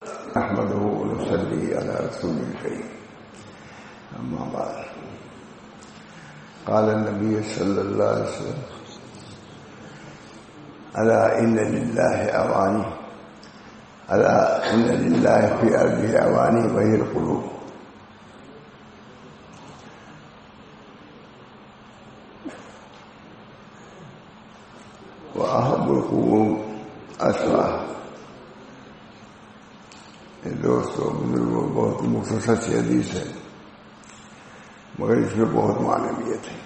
نحمده ونصلي على رسول الكريم. أما بعد، قال النبي صلى الله عليه وسلم: ألا إن لله أواني، ألا إن لله في أرضه أواني وهي القلوب. وأحب القلوب أسرع. دوستو بزرگوں، بہت مختصر سی حدیث ہے مگر اس میں بہت معنویت ہے.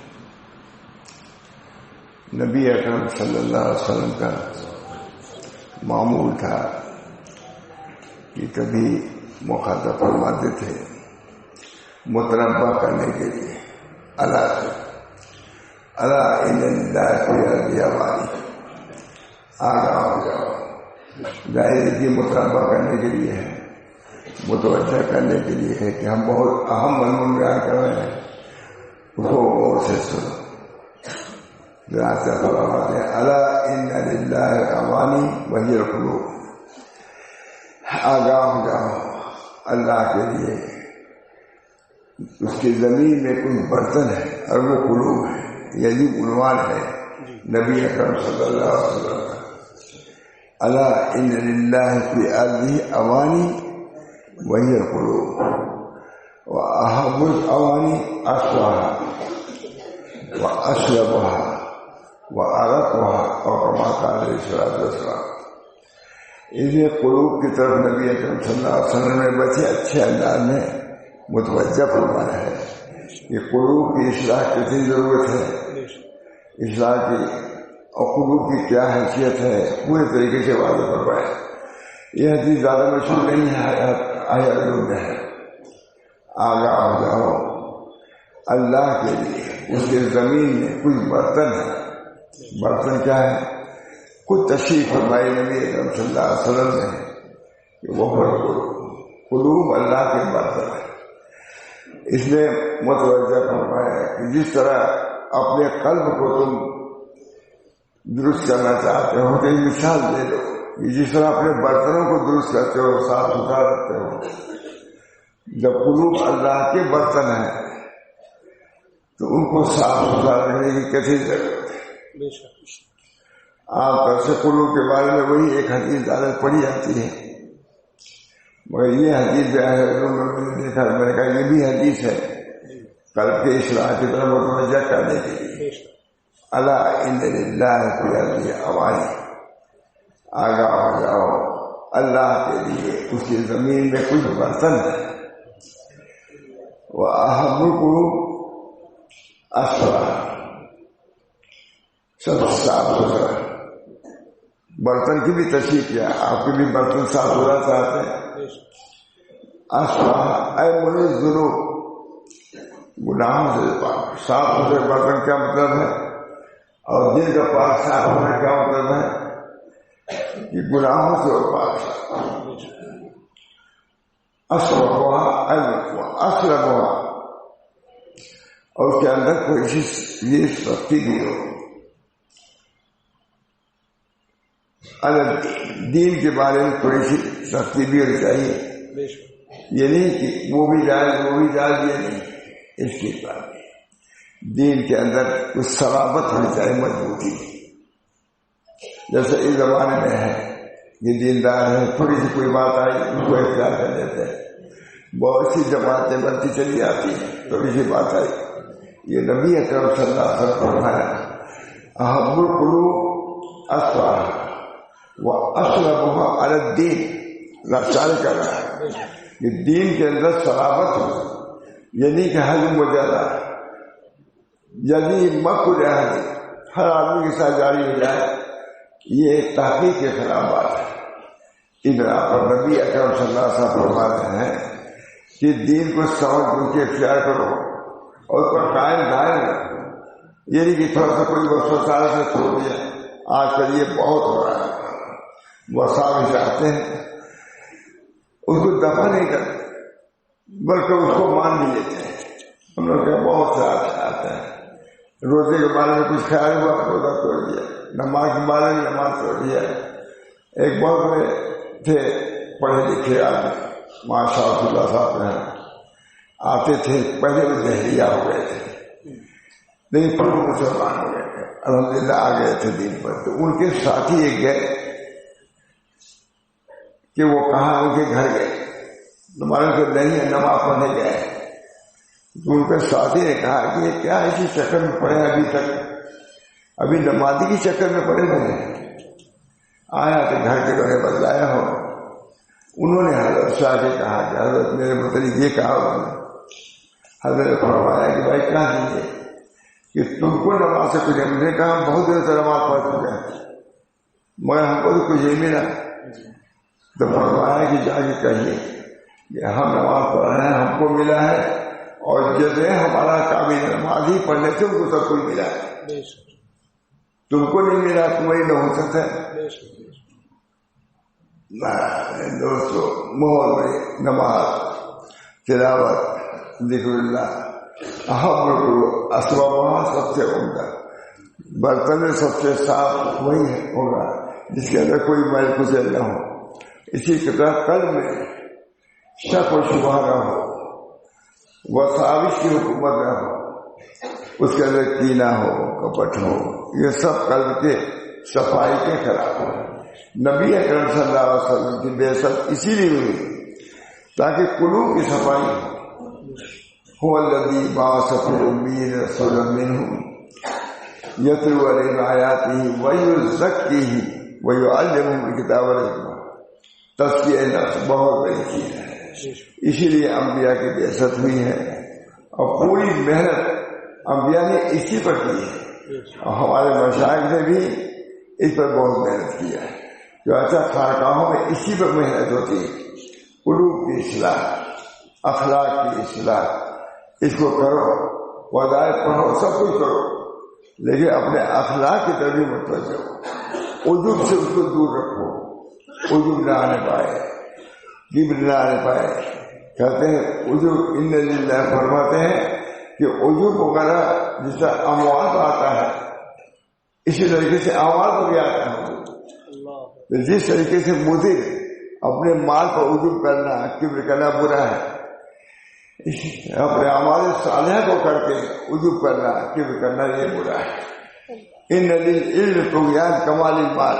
نبی اکرم صلی اللہ علیہ وسلم کا معمول تھا کہ کبھی مخاطب فرماتے تھے متنبہ کرنے کے لیے اللہ سے: الا ان للہ فی الارض اوانی، آگاہ ہو جاؤ. ظاہر کی متنبہ کرنے کے لیے ہے، متوجہ کرنے کے لیے ہے کہ ہم بہت اہم مضمون بیان کر رہے ہیں، اس کو غور سے سنو. فرماتے ہیں: الا ان للہ اوانی وہی القلوب، آگاہ ہو جاؤ، اللہ کے لیے اس کی زمین میں کچھ برتن ہے اور وہ قلوب ہے. یہی عنوان ہے نبی اکرم صلی اللہ علیہ وسلم کا. الا ان للہ فی ارضہ اوانی وہی القلوب واحب الاوانی اصلها واشربها وارقها، اور کما قال علیہ الصلوۃ والسلام. اس قلوب کی طرف نبی اکرم صلی اللہ علیہ وسلم نے بڑے اچھے انداز میں متوجہ فرمایا ہے کہ قلوب کی اصلاح کتنی ضرورت ہے، اصلاح کی اور قلوب کی کیا حیثیت ہے، پورے طریقے سے واضح فرمایا. یہ حدیث زیادہ مشہور نہیں ہے، آیت میں ہے: آگاہ ہو جاؤ اللہ کے لیے اس کے زمین میں کچھ برتن ہے. برتن کیا ہے؟ کچھ تشریح فرمائی نبی اکرم صلی اللہ علیہ وسلم نے کہ وہ قلوب اللہ کے برتن ہے. اس نے متوجہ فرمایا کہ جس طرح اپنے قلب کو تم درست کرنا چاہتے ہو تو ایک مثال دے دو کہ جس طرح اپنے برتنوں کو درست کرتے ہو، صاف ستھرا رکھتے ہو، جب قلوب اللہ کے برتن ہیں تو ان کو صاف ستھرا رکھنے کی کیسی ضرورت ہے. عام طور سے قلوب کے بارے میں وہی ایک حدیث زیادہ پڑھی جاتی ہے، مگر یہ حدیث جو ہے میں نے دیکھا، میں نے کہا یہ بھی حدیث ہے قلب کے اصلاح کی طرف متوجہ کرنے کے لیے. الا ان للہ فی الارض اوانی، آگاہ ہو جاؤ اللہ کے لیے اس کی زمین میں کچھ برتن ہے. وَأَحَبُّ الْقُلُوبِ أَصْفَاهَا، سب صاف ستھرا. برتن کی بھی تشریح کیا، آپ کے بھی برتن صاف ستھرا چاہتے ہیں. أَصْفَاهَا اے من الذنوب، گناہوں سے پاک. صاف ستھرے برتن کیا مطلب ہے، اور دل کا پاک صاف ہونا کیا مطلب ہے کہ گناہوں سے اور پاک. اسلبها اور اس کے اندر کوئی یہ سختی بھی ہو. دین کے بارے میں تھوڑی سی سختی بھی ہونی چاہیے. یہ نہیں کہ وہ بھی جائز یہ نہیں، اس کی بات دین کے اندر کچھ صلابت ہونی چاہیے، مضبوطی. جیسے اس زمانے میں ہے یہ دیندار ہے، تھوڑی سی کوئی بات آئی ان کو اختیار کر لیتے ہیں. بہت سی جماعتیں بنتی چلی آتی ہیں، تھوڑی سی بات آئی. یہ نبی اکرم صلی اللہ علیہ وسلم فرمایا: احب القلوب اصفاها واصلبها علی الدین. لفظ کر رہا ہے کہ دین کے اندر صلابت ہو، یعنی کہ حجم و زیادہ جلدی مکر جائے، ہر آدمی کے ساتھ جاری ہو جائے، یہ ایک تحقیق کے خلاف بات ہے. ادھر پر نبی اکرم صلی اللہ علیہ وسلم فرماتے ہیں کہ دین کو سمجھ بوجھ کے اختیار کرو اور اس پر قائم دائم رکھو. یہ نہیں کہ تھوڑا سا کوئی وقت سال سے چھوڑ دیا. آج کل یہ بہت ہو رہا ہے، وہ صاحب چاہتے ہیں اس کو دفع نہیں کرتے بلکہ اس کو مان بھی لیتے ہیں. ہم لوگ بہت سے آتے ہیں، روزے کے بارے میں کچھ خیال ہوا روزہ توڑ دیا، نماز کے بارے میں نماز توڑ دیا. ایک بہت بڑے تھے پڑھے لکھے آدمی ماشاء اللہ صاحب ہیں، آتے تھے، پہلے وہ دہلیہ ہو گئے تھے لیکن پھر مسلمان ہو گئے تھے، الحمدللہ آ گئے تھے دین پر. تو ان کے ساتھی ایک گئے کہ وہ کہاں ان کے گھر گئے، تمہارے تو نہیں ہے، نماز پڑھنے گئے. تو ان کے ساتھی نے کہا کہ یہ کیا اسی چکر میں پڑے ابھی تک، ابھی نمازی کی چکر میں پڑے ہوئے. آیا تو گھر کے بڑے بدلایا ہو. انہوں نے حضرت شاہ سے کہا کہ حضرت میرے متعلق یہ کہا انہوں نے. حضرت فرمایا کہ بھائی کیا دیجیے کہ تم کو نماز سے کچھ، ہم نے کہا ہم بہت دیر سے نماز پڑھ چکے ہیں مگر ہم کو تو کچھ نہیں ملا. تو فرمایا کہ جا کے کہیے کہ ہم نماز پڑھ رہے ہیں، ہم کو ملا ہے، اور جیسے ہمارا قابل نماز ہی پڑھنے سے ان کو سب کچھ ملا ہے، تم کو نہیں ملا، تمہیں نہ ہو سکتا ہے. دوستو محل میں نماز، تلاوت، ذکر اللہ، اہم اسباب سب سے عمدہ، برتن میں سب سے صاف وہی ہوگا جس کے اندر کوئی میل کچل نہ ہو. اسی طرح قلب میں شک و شبہ نہ ہو، وساوس کی حکومت نہ ہو، اس کے اندر کینہ ہو، کپٹ ہو، یہ سب قلب کے صفائی کے خلاف ہو. نبی اکرم صلی اللہ علیہ وسلم کی بعثت اسی لیے ہوئی تاکہ قلوب کی صفائی ہو. هو الذی بعث فی الأمین رسولا منہم یتلو علیہم آیاتہ ویزکیہم ویعلمہم الکتاب والحکمہ. تزکیہ نفس بہت بڑی چیز ہے، اسی لیے انبیاء کی بعثت ہوئی ہے، اور پوری محنت انبیاء نے اسی پر کی ہے، اور ہمارے مشائخ نے بھی اس پر بہت محنت کی ہے. جو اچھا خانقاہوں میں اسی پر محنت ہوتی ہے، قلوب کی اصلاح، اخلاق کی اصلاح. اس کو کرو، وظائف پڑھو، سب کچھ کرو، لیکن اپنے اخلاق کی طرف متوجہ ہو. عجب سے اس کو دور رکھو، عجب نہ آنے پائے، کبر نہ آنے پائے. کہتے ہیں عجب، ان للہ فرماتے ہیں کہ عجب وغیرہ جس طرح اموات آتا ہے اسی طریقے سے اموات کو بھی آتا ہے. جس طریقے سے مدیر اپنے مال پر عجب کرنا، کبر کرنا برا ہے، اپنے اعمال صالحہ کو کر کے عجب کرنا، کبر کرنا یہ برا ہے. ان للعلم طغیان کمال المال،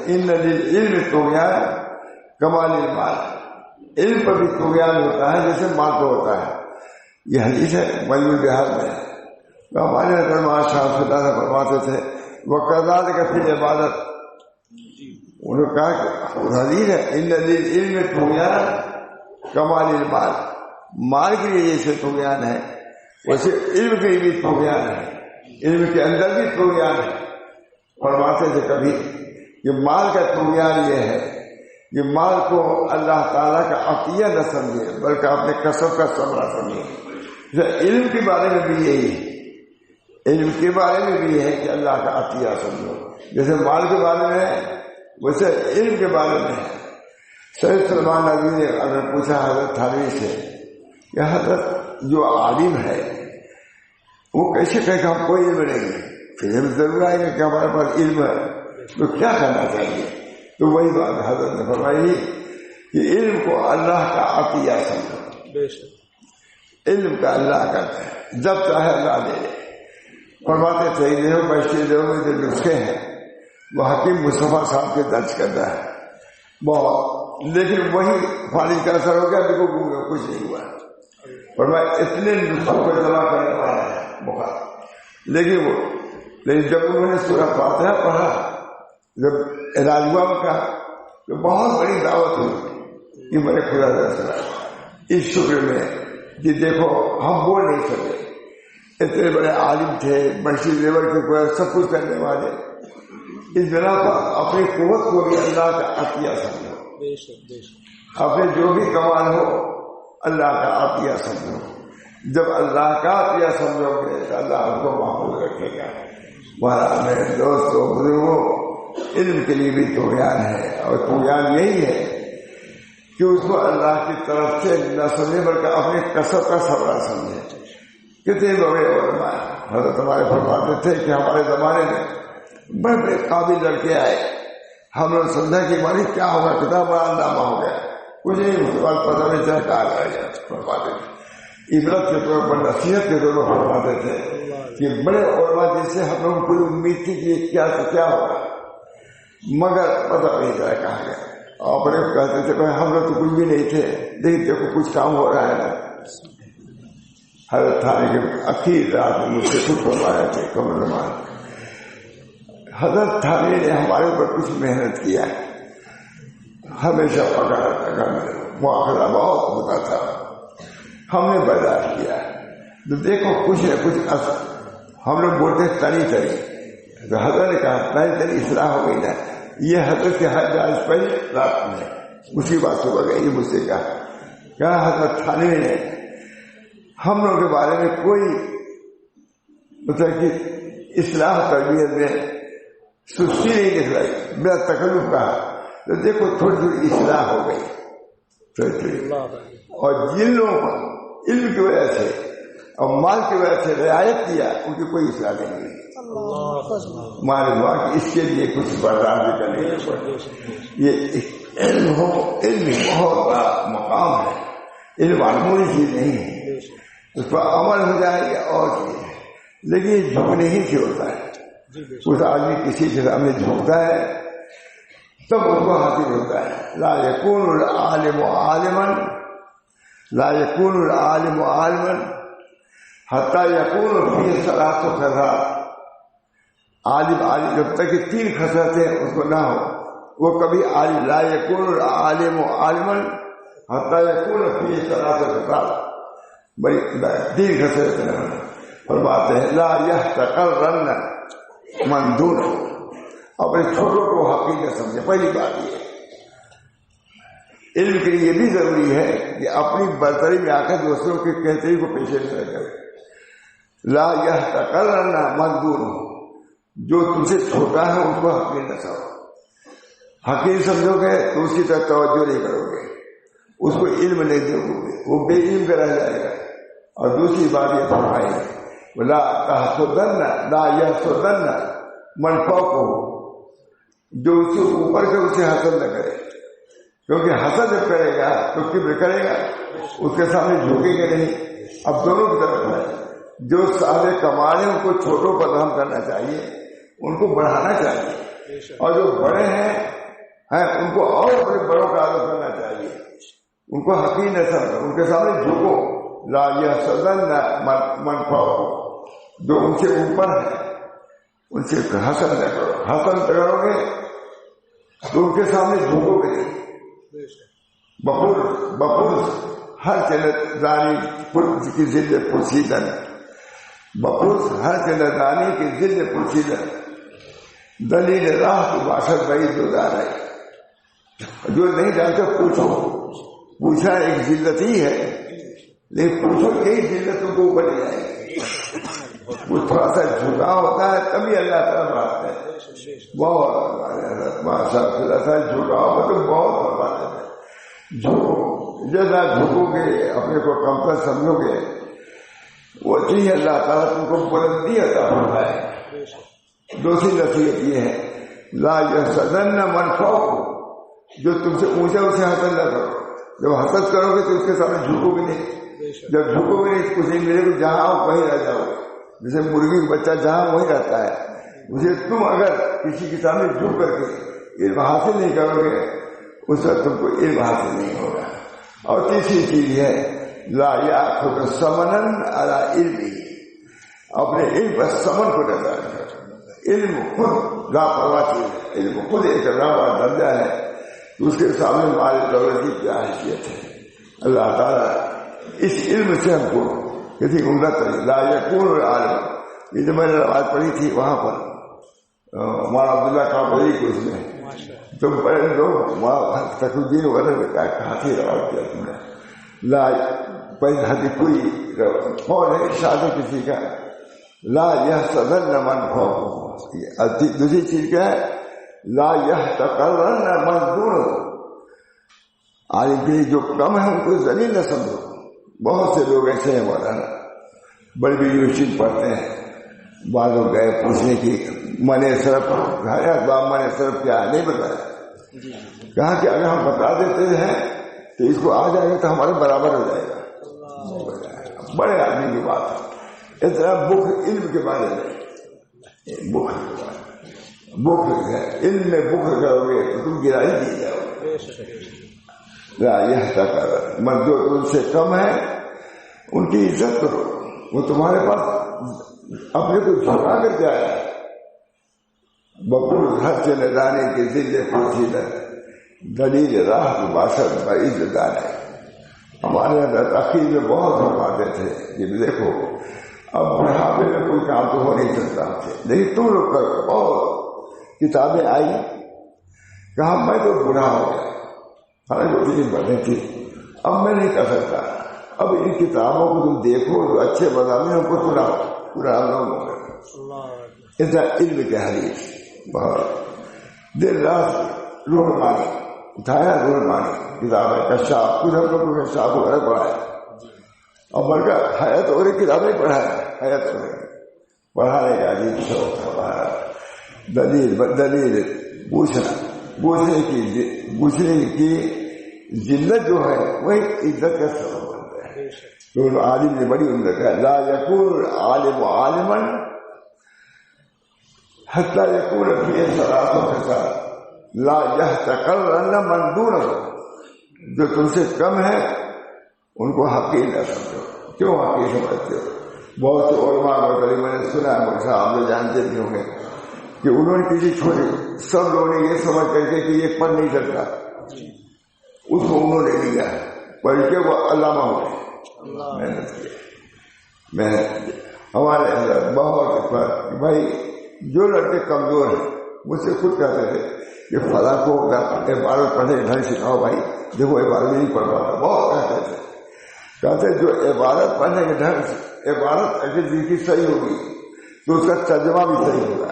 ان للعلم طغیان کمال المال. علم پر بھی طغیان ہوتا ہے جیسے مال کو ہوتا ہے. یہ حدیث ہے مجموع بہار میں. تو ہمارے حضرت شاہ خدا سے فرماتے تھے وَكَذَلِكَ فِي الْعِبَادَةِ، انہوں نے کہا کہ حدیث ہے ان للعلم طغیان کمال المال. مال کے لیے جیسے طغیان ہے ویسے علم کے لیے بھی طغیان ہے، علم کے اندر بھی طغیان ہے. فرماتے تھے کبھی کہ مال کا طغیان یہ ہے کہ مال کو اللہ تعالیٰ کا عطیہ نہ سمجھے بلکہ اپنے کسب کا ثمرہ سمجھے. علم کے بارے میں بھی یہی ہے، علم کے بارے میں بھی ہے کہ اللہ کا عطیہ سمجھو. جیسے مال کے بارے میں ہے ویسے علم کے بارے میں ہے. سید سلمان ندوی نے اگر پوچھا حضرت تھانوی سے کہ حضرت جو عالم ہے وہ کیسے کہے کہ ہم کوئی علم نہیں ہے، پھر ہم ضرور آئے گا کہ ہمارے پاس علم ہے تو کیا کرنا چاہیے. تو وہی بات حضرت نے فرمائی کہ علم کو اللہ کا عطیہ سمجھو. علم کا اللہ کرتا ہے، جب چاہے اللہ دے دے. فرماتے تھے دیو بیشتی دیو میں جو نسخے ہیں وہ حکیم مصطفیٰ صاحب کے درج کرتا ہے بہت، لیکن وہی فالج کا اثر ہو گیا، دیکھو کچھ نہیں ہوا. فرمایا اتنے نسخوں کو جمع کرنے والا ہے بخار. لیکن جب انہوں نے سورہ فاتحہ پڑھا، جب علاج ہوا ان کا تو بہت بڑی دعوت ہوئی کہ میرے خدا دراصل اس شکر میں کہ دیکھو ہم بول نہیں سکتے، اتنے بڑے عالم تھے، بڑی لیول کے سب کچھ کرنے والے، اس بنا پر اپنی قوت کو بھی اللہ کا عطیہ سمجھو. اپنے جو بھی کمال ہو اللہ کا عطیہ سمجھو. جب اللہ کا عطیہ سمجھو گے تو اللہ آپ کو محفوظ رکھے گا. ہمارا میرے دوستوں بزرگوں، علم کے لیے بھی طغیان ہے، اور طغیان یہی ہے کہ اس کو اللہ کی طرف سے نہ سمجھے بلکہ اپنے کسب کا ثمرہ سمجھے. کتنے بڑے علماء حضرت ہمارے فرماتے تھے کہ ہمارے زمانے میں بڑے بڑے قابل لڑکے آئے، ہم لوگ سمجھا کہ ہماری کیا ہوگا، کتنا بڑا اندامہ ہو گیا، کچھ نہیں، اس کے بعد پتہ نہیں چلا کہا گیا فرماتے تھے. عبرت کے طور پر، نصیحت کے طور پر فرماتے تھے کہ بڑے علماء جیسے ہم لوگوں کو امید تھی کہ کیا سے کیا ہوگا، مگر پتہ نہیں چلا کہا گیا. اور بڑے کہتے تھے کہ ہم لوگ تو کچھ بھی نہیں تھے، لیکن دیکھو کچھ کام ہو رہا ہے نا. حضرت تھانے کے اخیر رات میں مجھ سے خود فرمایا تھے کمر رحمان، حضرت تھانے نے ہمارے اوپر کچھ محنت کیا ہے، ہمیشہ پکڑا تھا گھر میں، مواخذہ بہت ہوتا تھا، ہم نے برداشت کیا. تو دیکھو کچھ نہ کچھ اثر. ہم لوگ بولتے تنی تنی، تو حضرت نے کہا تنی تنی اصلاح ہو گئی نا. یہ حضرت کے حج آج پہلے رات میں اسی بات کو گئی مجھ سے کہا حضرت تھانے نے ہم لوگوں کے بارے میں کوئی مطلب کہ اصلاح تربیت میں سستی نہیں نکلائی، بلا تکلف کہا. تو دیکھو تھوڑی تھوڑی اصلاح ہو گئی تھوڑی تھوڑی. اور جن لوگوں کو علم کی وجہ سے اور مال کی وجہ سے رعایت کیا ان کی کوئی اصلاح نہیں ہوئی. معلوم ہوا کہ اس کے لیے کچھ برداشت کرنے کی ضرورت. یہ علم ہو، علم بہت بڑا مقام ہے، علم معمولی چیز نہیں ہے، اس پر عمل ہو جائے گا اور چیز ہے. لیکن یہ جھکنے ہی سے ہوتا ہے. اس آدمی کسی کے سامنے جھکتا ہے تب اس کو حاصل ہوتا ہے. لا یکون العالم عالما، لا یکون العالم عالما حتی یکون فی ثلاث خصال. عالم جب تک کہ 3 خصلتیں اس کو نہ ہو وہ کبھی عالم. لا یکون العالم عالما حتی یکون فی ثلاث خصال. بھائی 3 خصلتیں نہ ہو. فرماتے ہیں لا یحتقرن من دون، اپنے چھوٹوں کو حقیر نہ سمجھے. پہلی بات یہ علم کے لیے یہ بھی ضروری ہے کہ اپنی برتری میں آ کر دوسروں کے کہتے کو پیچھے نہ کرے. لا یحتقرن من دون، جو تم سے چھوٹا ہے اس کو حقیر نہ سمجھو. حقیر سمجھو گے تو اس کی طرف توجہ نہیں کرو گے، اس کو علم نہیں دو گے، وہ بے علم کا رہ جائے گا. اور دوسری بات یہ فرمائی لا تحسدن، لا یحسدن من فوقہ، جو اس سے اوپر سے اسے حسد نہ کرے، کیونکہ حسد جب کرے گا تو کبر کرے گا، اس کے سامنے جھکے گا نہیں. اب دونوں کی طرف ہے. جو صاحب کمال ہیں ان کو چھوٹوں پر رحم کرنا چاہیے، ان کو بڑھانا چاہیے، اور جو بڑے ہیں ان کو اور اپنے بڑوں کا عادت کرنا چاہیے. ان کو حقیر نہ سمجھو، ان کے سامنے جھکو. لا یحسدن من فوقہ، جو ان سے اوپر ہے ان سے حسد نہ کرو. حسد کرو گے تو ان کے سامنے جھکو گے نہیں. بپرس ہر چلانی کی ضد پرسیدن، بپرس ہر چلانی کی ضد پرسیدن، دلیل راہ کی باشد بھائی جو جا رہے. جو نہیں جانتے پوچھو. پوچھا ایک ذلت ہی ہے، لیکن پوچھو یہی ذلت تم کو اوپر لے جائے گی. وہ تھوڑا سا جھکا ہوتا ہے تبھی اللہ تعالیٰ بڑھاتا ہے. بہت ایسا جھکا ہوگا تو بہت بڑھاتا ہے. جھکو، جیسا جھکو گے اپنے کو کمتر سمجھو گے وہ چیز اللہ تعالیٰ تم کو بلندی عطا فرمائے. دوسری نصیحت یہ ہے لا یحسدن من فوقہ، جو تم سے اونچا اسے حسد نہ کرو. جب حسد کرو گے تو اس کے سامنے جھکو گے نہیں. جب جھکو گے نہیں کچھ نہیں ملے گا، جہاں آؤ وہیں رہ جاؤ. جیسے مرغی کا بچہ جہاں وہیں رہتا ہے. اسے تم اگر کسی کے سامنے جھک کر کے علم حاصل نہیں کرو گے اس وقت تم کو علم حاصل نہیں ہوگا. اور تیسری چیز ہے لا یأخذ ثمنا علی علمہ، اپنے علم پر ثمن کو نظر کرو. علم خود لاپرواہ چیز ہے، علم خود ایک لاپرواہ درجہ ہے. اس کے سامنے مال دولت کی کیا حیثیت ہے. اللہ تعالیٰ اس علم سے ہم کو کسی عمدہ طریقے لا یکون العالم. یہ جو میں نے آواز پڑھی تھی وہاں پر مولانا عبداللہ کابلی کو اس میں تم پڑھے لوگ تقی الدین وغیرہ نے کہا تھی روایت کیا تم نے. لا پہلے حدیث کوئی قول ہے ارشاد کسی کا لا یحسدن من فوقہ. دوسری چیز کیا ہے لا یحتقرن من دونہ. عالم کے جو کم ہے ان کو ذلیل نہ سمجھو. بہت سے لوگ ایسے ہیں مولانا بڑی بڑی یونیورسٹی پڑھتے ہیں بعض لوگ گئے پوچھنے کی من صرف من صرف کیا ہے نہیں بتایا. کہا کہ اگر ہم بتا دیتے ہیں تو اس کو آ جائے گا تو ہمارے برابر ہو جائے گا. بڑے آدمی کی بات ہے. اتنا بخل علم کے بارے میں بخل ہے. علم میں بخل کرو گے تو تم گرائی دی جاؤ گے. یہ تک من جو ان سے کم ہے ان کی عزت کرو. وہ تمہارے پاس اپنے کو جھکا کر کے آیا. بکر گھر سے ندانے کے ذلے پوچھیدہ دلیل راہ باشد بعید دان ہے. ہمارے عقید میں بہت فرماتے تھے کہ دیکھو اب بڑھاپے میں کوئی کام تو ہو نہیں سکتا لیکن تم لوگ کرو. بہت کتابیں آئی. کہا میں تو بوڑھا ہو گیا ہمیں روٹی بڑھنے تھی اب میں نہیں کر سکتا. اب ان کتابوں کو تم دیکھو جو اچھے مضامین کو سناؤ پورا لوگوں کا. اتنا علم کے حدیث بہت دل رات روح مانی اٹھایا. روح مانی کتاب ہے کشاف کچھ ہم لوگوں کو کشاف وغیرہ پڑھا ہے اور بلکہ حیات اور کتابیں پڑھا ہے. حیات اور پڑھانے کا عجیب شوق ہمارا. دلیل پوچھنے کی ذلت جو ہے وہی عزت کا سبب بنتا ہے. تو عالم نے بڑی عمدہ کہا لا یکون عالم عالما حتی یکون فی صلاۃ و فساد لا یحتقرن من دونہ. جو تم سے کم ہے ان کو حقیر نہ سمجھو. کیوں حقیر سمجھتے ہو؟ بہت سے علماء مطلب میں نے سنا ہے مجھے آپ جو جانتے بھی ہوں گے کہ انہوں نے کسی چھوٹے سب لوگوں نے یہ سمجھ کر کے کہ یہ پڑھ نہیں سکتا اس کو انہوں نے لیا پڑھ کے وہ علامہ ہو گئے. محنت ہمارے اندر بہت بھائی جو لڑکے کمزور ہیں مجھ سے خود کہتے تھے کہ فلاں کو عبارت پڑھنے ڈھنگ سکھاؤ بھائی دیکھو عبارت نہیں پڑھ پاتا. بہت کہتے جو عبارت پڑھنے کے ڈھنگ سے عبارت اگر جن کی صحیح ہوگی تو اس کا ترجمہ بھی صحیح ہوگا.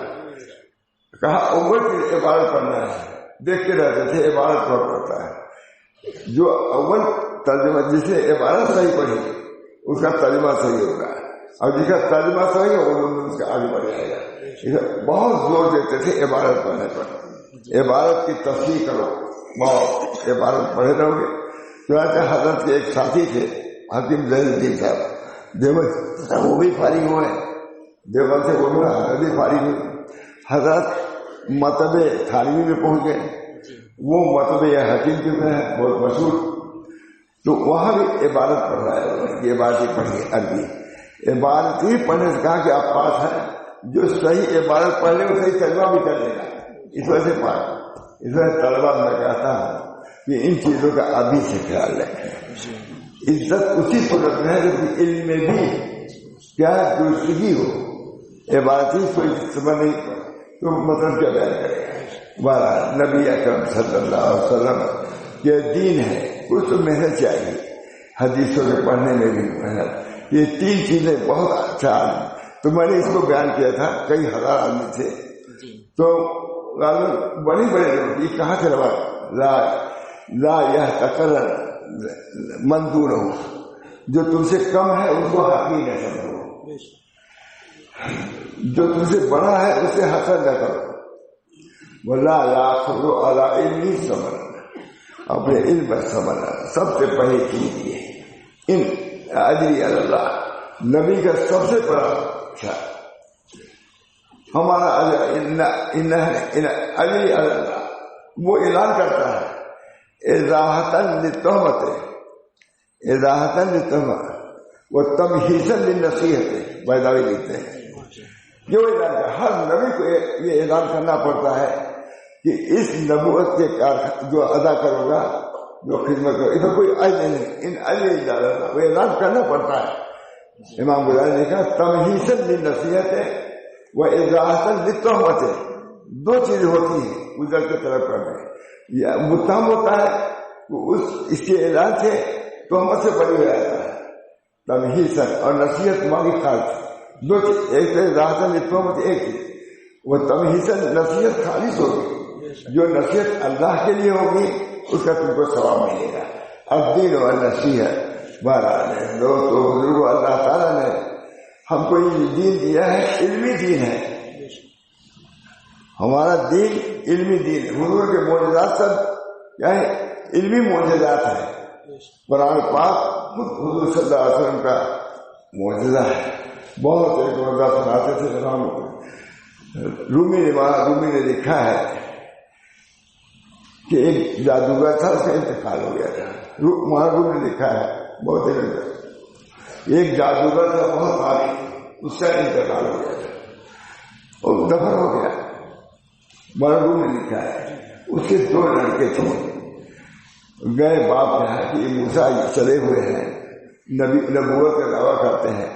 کہا اول کی عبارت پڑھنا ہے دیکھتے رہتے تھے عبارت پڑھ پڑتا ہے. جو اول ترجمہ جسے عبارت صحیح پڑھی اس کا ترجمہ صحیح ہوگا اور جس کا ترجمہ صحیح ہوگا اس کا آگے بڑھ جائے گا. بہت زور دیتے تھے عبارت پڑھنے پر. عبارت کی تصحیح کرو بہت عبارت پڑھے رہو گے. چنانچہ حضرت کے ایک ساتھی تھے حکیم زین الدین صاحب دیوبند وہ بھی فارغ ہوئے. دیوبند سے وہ حضرت بھی فارغ ہوئے. حضرت مطب تھانوی میں پہنچ گئے. وہ مطب حکیم کے میں ہے بہت مشہور. تو وہاں بھی عبارت پڑھ رہا ہے. یہ عبارت ہی پڑھی عربی عبارت ہی پڑھنے سے کہا کہ آپ پاس ہیں. جو صحیح عبارت پڑھ لے وہ صحیح ترجمہ بھی کر لے گا. اس وجہ سے پاس. اس وجہ طلبا میں کہتا ہوں کہ ان چیزوں کا ابھی سے خیال رکھیں. عزت اسی صورت میں ہے جب علم میں بھی کیا درستگی ہو. عبارت ہی کوئی سمجھ نہیں تو مطلب کیا بیان کرے گا. بہرحال نبی اکرم صلی اللہ علیہ وسلم یہ دین ہے کچھ تو محنت چاہیے. حدیثوں کے پڑھنے میں بھی محنت. یہ تین چیزیں بہت اچھا. تو میں نے اس کو بیان کیا تھا کئی ہزار آدمی تھے تو بڑی بڑے لوگ یہ کہاں سے روا لا یحتقرن من دونہ. جو تم سے کم ہے ان کو حقیر نہ سمجھو. جو تم سے بڑا ہے اس سے حسد نہ کرو. ولا یاخذ علی علم ثمرا. اپنے علم پر سمجھنا سب سے پہلی چیز یہ ان اجری اللہ. نبی کا سب سے بڑا اچھا ہمارا اجری اللہ. وہ اعلان کرتا ہے اضاحتاً للتہمت و تمہیزاً للنصیحت. بیضاوی لکھتے ہیں جو اعلان کا ہر نبی کو یہ اعلان کرنا پڑتا ہے کہ اس نبوت کے جو ادا کرو گا جو خدمت کرو اس میں کوئی عجز نہیں. ان عجز وہ اعلان کرنا پڑتا ہے. امام غزالی نے کہا تمہیزاً للنصیحت و اضاحتاً للتہمت. دو چیزیں ہوتی ہیں گزر کے طرف کرنے. یا متہم ہوتا ہے اس کے اعلان سے تہمت سے بری ہو جاتا ہے. تمہیزاً اور نصیحت مالی خالص دو چیز. ایک تو اضاحتاً للتہمت ایک چیز وہ تمہیزاً نصیحت خالص ہوگی. جو نصیحت اللہ کے لیے ہوگی اس کا تم کو ثواب ملے گا. الدین و نصیحت. بہرحال دوستو بزرگوں اللہ تعالیٰ نے ہم کو یہ دین دیا ہے علمی دین ہے، ہمارا دین علمی دین ہے. حضور کے معجزات سب کیا ہے؟ علمی معجزات ہیں. قرآن پاک خود حضور صلی اللہ علیہ وسلم کا معجزہ ہے. بہت ایک معجزہ سناتے تھے امام رومی نے لکھا ہے کہ ایک جادوگر تھا، اس کا انتقال ہو گیا تھا. رومی نے لکھا ہے بہت ایک جادوگر تھا بہت عالم، اس کا انتقال ہو گیا تھا اور دفن ہو گیا. مرغوب نے لکھا ہے اس کے 2 لڑکے تھے. گئے باپ نے کہا کہ یہ موسیٰ چلے ہوئے ہیں، نبوت کا دعویٰ کرتے ہیں،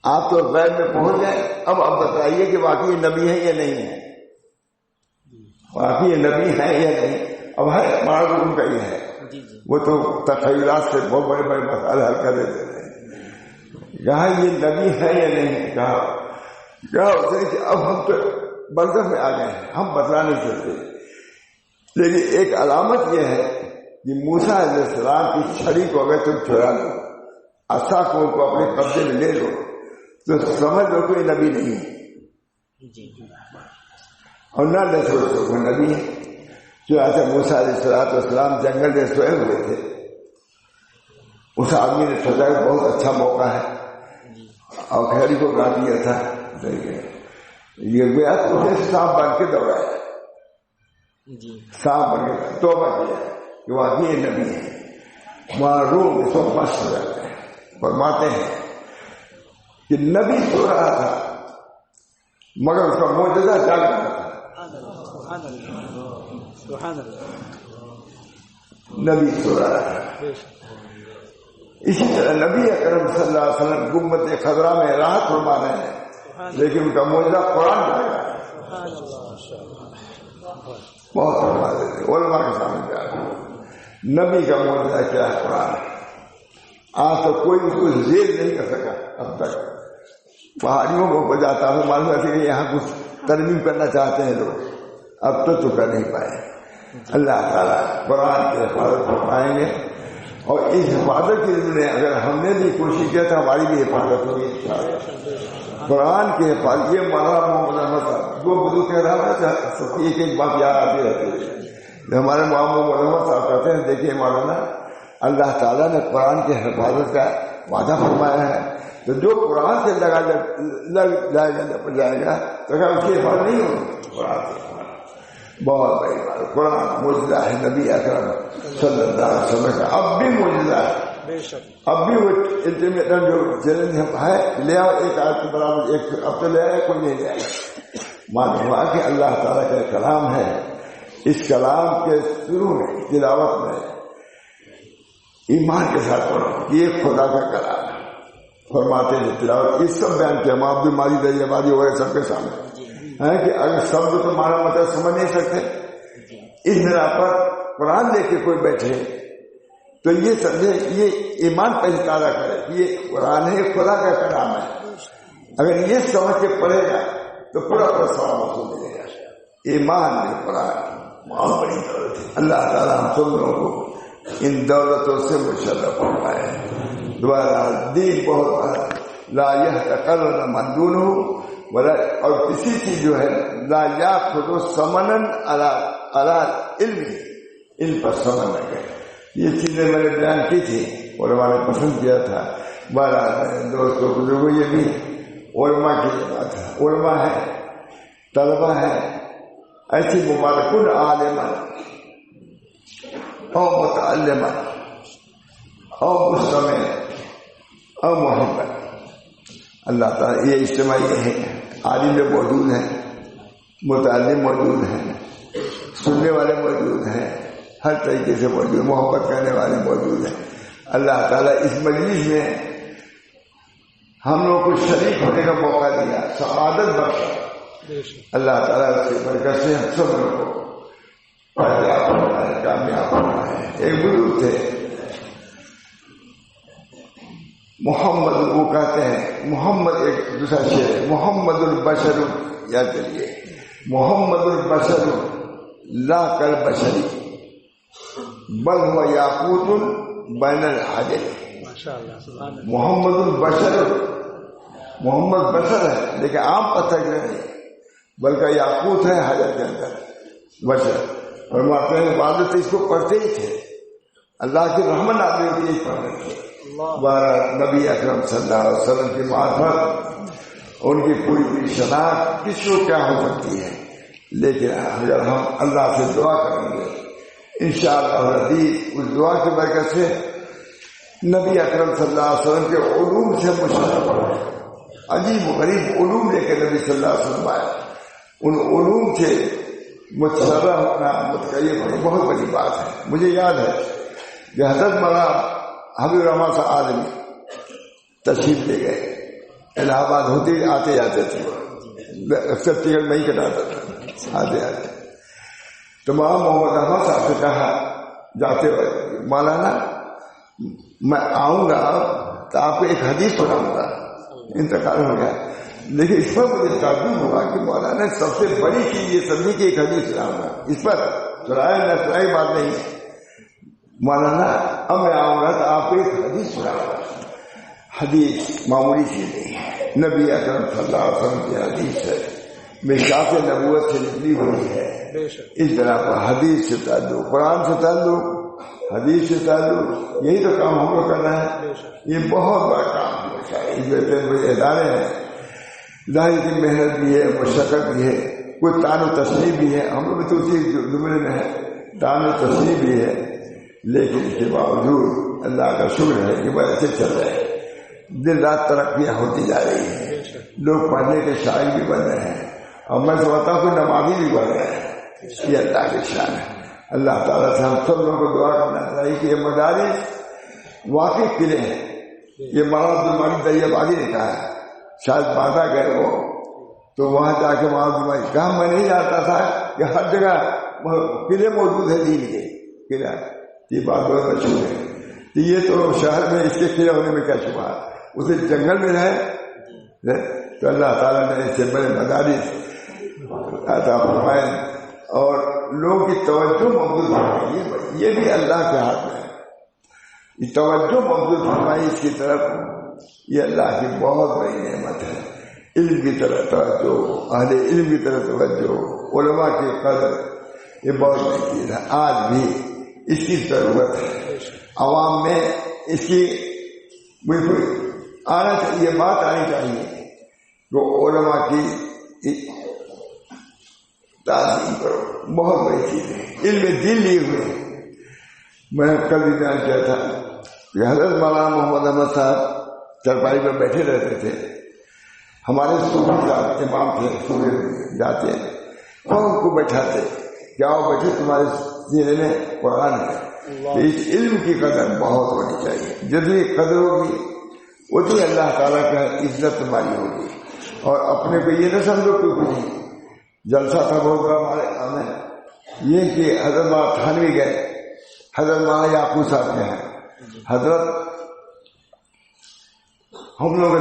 آپ تو غیب میں پہنچ گئے، اب آپ بتائیے کہ واقعی یہ نبی ہے یا نہیں ہے، واقعی یہ نبی ہے یا نہیں. اب ہے مرغوب کا یہ ہے، وہ تو تخیلات سے بہت بڑے بڑے مسائل حل کر دیتے تھے. کہا یہ نبی ہے یا نہیں، کہا اس نے کہ اب ہم تو برزخ میں آ گئے ہیں، ہم بتلا نہیں سکتے، لیکن ایک علامت یہ ہے کہ موسیٰ علیہ السلام کی چھڑی کو اگر تم چھڑا لو، عصا کو اپنے قبضے میں لے لو تو سمجھ لو کہ یہ نبی نہیں ہے، اور نہ سوچو وہ نبی ہے. چنانچہ موسیٰ علیہ السلام جنگل میں سوئے ہوئے تھے. اس آدمی نے سوچا کہ بہت اچھا موقع ہے اور کھیڑی کو گاڑ دیا تھا. یہ گیا تو اسے سانپ بن کے دوڑایا، سانپ بن کے توبہ کیا کہ واقعی یہ نبی ہے. وہاں روم اس وقت مست ہو جاتے ہیں. فرماتے ہیں کہ نبی سو رہا تھا مگر اس کا معجزہ جاگ رہا تھا. نبی سو رہا تھا. اسی طرح نبی اکرم صلی اللہ علیہ وسلم گمبد خضرا میں راحت فرما رہے ہیں، لیکن ان کا معجزہ قرآن جائے گا. بہت فرما دیتے علماء کے سامنے جا رہے ہیں. نبی کا معجزہ کیا ہے؟ قرآن. آج تو کوئی اس کو زیر نہیں کر سکا. اب تک پہاڑیوں کو بجاتا ہوں، معلوم ہے کہ یہاں کچھ ترمیم کرنا چاہتے ہیں لوگ، اب تو کر نہیں پائے. اللہ تعالیٰ قرآن کی حفاظت فرمائیں گے، اور اس حفاظت کے ذریعے اگر ہم نے بھی کوشش کیا تو ہماری بھی حفاظت ہوگی انشاءاللہ. قرآن کی حفاظت. یہ مولانا محمد احمد صاحب جو بدو کہہ رہا تھا، ایک بات یاد آتی رہتی ہے. ہمارے محمد احمد صاحب کہتے ہیں دیکھیے مولانا، اللہ تعالیٰ نے قرآن کی حفاظت کا وعدہ فرمایا ہے، تو جو قرآن سے جائے گا تو کیا اس کی حفاظت نہیں ہوگی؟ قرآن سے بہت بڑی بات. قرآن معجزہ ہے نبی اکرم صلی اللہ علیہ وسلم کا. اب بھی معجزہ ہے، اب بھی وہ انٹرمیڈیٹ جو چیلنج ہے لے آؤ ایک آیت کے برابر، ایک اب تو لے آئے کوئی نہیں لے آئے. معلوم ہوا کہ اللہ تعالیٰ کا کلام ہے. اس کلام کے شروع میں تلاوت میں ایمان کے ساتھ پڑھو کہ یہ خدا کا کلام ہے. فرماتے ہیں تلاوت یہ سب بیان کیا عبد الماجد علی وغیرہ سب کے سامنے ہے کہ اگر شبد تو مانا مطلب سمجھ نہیں سکتے، اس بنا پر قرآن لے کے کوئی بیٹھے تو یہ سمجھے، یہ ایمان پہ اشارہ کرے کہ یہ قرآن ہے، خدا کا کلام ہے. اگر یہ سمجھ کے پڑھے گا تو پورا ثواب حاصل ملے گا. ایمان میں قرآن بہت بڑی دولت ہے. اللہ تعالیٰ ہم سب لوگوں کو ان دولتوں سے مشرف فرمائے. دوبارہ دین بہت لا يتقرر مندون ہو، اور کسی چیز جو ہے لا یاخذ ثمنا علی علم، علم پر ثمن نہ کرے. یہ چیزیں میں نے بیان کی تھی، علماء نے پسند کیا تھا. بارہ دوستوں بزرگوں یہ بھی علماء کی بات ہے. علماء ہے، طلبہ ہے، ایسی مبارکن عالما او متعلما او مستمع او محبت. اللہ تعالیٰ یہ اجتماعی ہے. عالم جو موجود ہیں، متعلم موجود ہیں، سننے والے موجود ہیں، ہر طریقے سے موجود، محبت کرنے والے موجود ہیں. اللہ تعالیٰ اس مجلس میں ہم لوگ کو شریک ہونے کا موقع دیا، سعادت بخشا. اللہ تعالیٰ اس کی برکت سے ہم سب لوگ کو کامیاب ہونا ہے. ایک بزرگ تھے محمد، وہ کہتے ہیں محمد، ایک دوسرا شعر ہے محمد البشر، یاد کریے محمد البشر لا کل بشری بل هو یاقوت بین الحجر. محمد البشر محمد بشر ہے لیکن عام پتھر نہیں بلکہ یاقوت ہے حجر کے اندر بشر. فرماتے ہیں عبادت اس کو پڑھتے ہی تھے, اللہ کی رحمت نازل ہوتی ہے پڑھنے سے. نبی اکرم صلی اللہ علیہ وسلم کی معرفت, ان کی پوری پوری شناخت کس کو کیا ہو سکتی ہے, لیکن اگر ہم اللہ سے دعا کریں گے انشاءاللہ العزیز اس دعا کی برکت سے نبی اکرم صلی اللہ علیہ وسلم کے علوم سے مشرف ہوئے. عجیب و غریب علوم لے کے نبی صلی اللہ علیہ وسلم آئے, ان علوم سے متشرف ہونا متقیب ہونا بہت بڑی بات ہے. مجھے یاد ہے کہ حضرت مولانا حبیب الرحمان صاحب عالمی تشریف لے گئے, الہ آباد ہوتے آتے جاتے تھے, اکثر ٹکٹ نہیں کٹاتا تھا آتے آتے. تو مولانا محمد احمد صاحب سے کہا جاتے ہوئے مولانا میں آؤں گا تو آپ کو ایک حدیث سناؤں گا. انتقال ہو گیا لیکن اس پر مجھے تعجب ہوا کہ مولانا سب سے بڑی چیز یہ سمجھی کہ ایک حدیث سناؤں گا. اس پر سنائے نہ سنائی بات نہیں ہے. مولانا اب میں آؤں گا تو آپ کو ایک حدیث سناؤں گا. حدیث معمولی چیز نہیں ہے, نبی اکرم صلی اللہ علیہ وسلم کی حدیث ہے, مشکات نبوت سے نکلی ہوئی ہے. اس طرح پر حدیث سے تعلق, قرآن سے تعلق, حدیث سے تعلق, یہی تو کام ہم کو کرنا ہے. یہ بہت بڑا کام ہونا چاہیے. اس میں بڑے ادارے ہیں, ظاہر کی محنت بھی ہے, مشقت بھی ہے, کوئی تان و تسلیم بھی ہے. ہم لوگ بھی تو اسی زمرے میں ہے, تان و تسلیم بھی ہے, لیکن اس کے باوجود اللہ کا شکر ہے کہ بڑے اچھے چل رہے ہیں. دن رات ترقیاں ہوتی جا رہی ہیں, لوگ پڑھنے کے شاعر بھی بن رہے ہیں, اور میں سمجھتا ہوں کہ نمازی بھی بن رہے ہیں. یہ اللہ کی شان ہے. اللہ تعالیٰ سے ہم سب لوگوں کو دعا کرنا چاہیے کہ یہ مدارس واقعی قلعے ہیں. یہ مولانا عبدالمجید طیب آبادی نے کہا ہے, شاید باندھا گئے وہ تو وہاں جا کے مولانا عبدالمجید کہا میں نہیں جانتا تھا کہ ہر جگہ قلعے موجود ہے دین کے. قلعہ یہ بات بہت مشہور ہے. یہ تو شہر میں اس کے قلعے ہونے میں کیا شبہ ہے, اسے جنگل میں رہے تو اللہ تعالیٰ نے اس سے بڑے مدارس عطا فرمائے اور لوگوں کی توجہ مبذول فرمائی. یہ بھی اللہ کے ہاتھ میں ہے. یہ توجہ مبذول فرمائی اس کی طرف, یہ اللہ کی بہت بڑی نعمت ہے. علم کی طرف توجہ, اہل علم کی طرف توجہ, علماء کی قدر, یہ بہت بڑی چیز ہے. آج بھی اس کی ضرورت ہے. عوام میں اس کی بالکل آنا چاہیے, بات آنی چاہیے کہ علماء کی تعظیم کرو. بہت بڑی چیز ہے. علم دل لیے ہوئے. میں کل بھی بیان کیا تھا کہ حضرت مولانا محمد احمد صاحب چرپائی پر بیٹھے رہتے تھے. ہمارے صوفی صاحب امام تھے, صوفی جاتے اور ان کو بیٹھاتے, جاؤ بیٹھے تمہارے سینے میں قرآن ہے. اس علم کی قدر بہت ہونی چاہیے. جتنی قدر ہوگی اتنی اللہ تعالیٰ کا عزت تمہاری ہوگی. اور اپنے کو یہ نہ سمجھو کہ کچھ جلسہ تھا بہت بڑا ہمارے سامنے یہ کہ حضرت مولانا تھانوی گئے, حضرت مولانا یعقوب صاحب کے ہیں. حضرت ہم لوگ